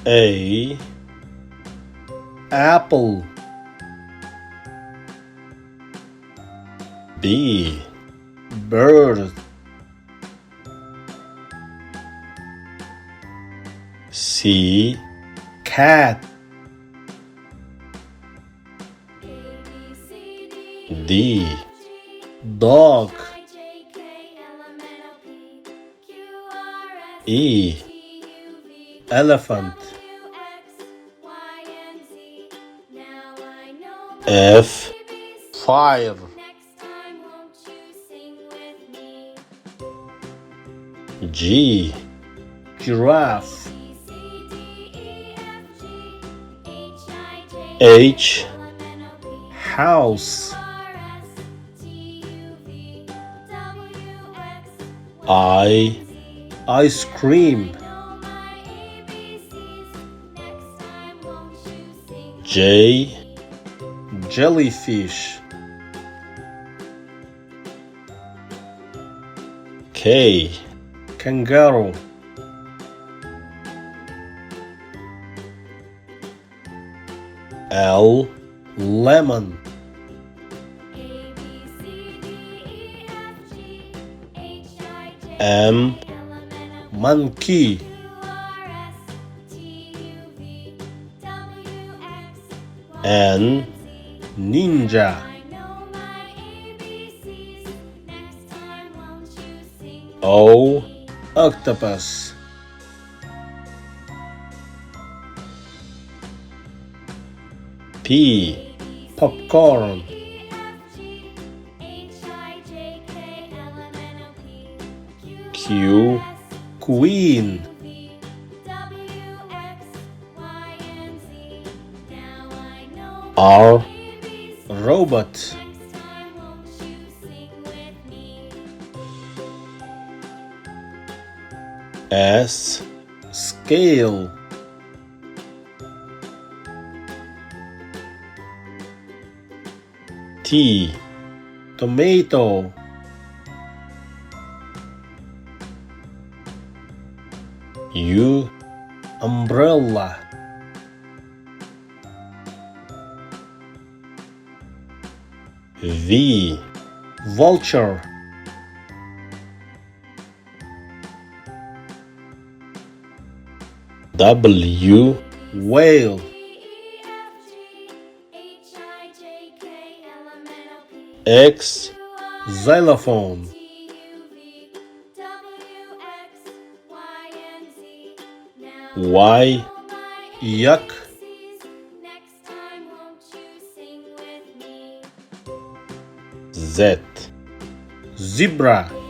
A, apple. B, bird. C, cat. D, dog. E, elephant. F, fire. G, giraffe. H, house. I, ice cream. J, jellyfish. K, kangaroo. L, lemon. M, monkey. N, ninja. O, octopus. P, popcorn. Q, queen. R, robot. S, scale. T, tomato. U, umbrella. V, vulture. W, whale. X, xylophone. Y, yak. Z, zebra.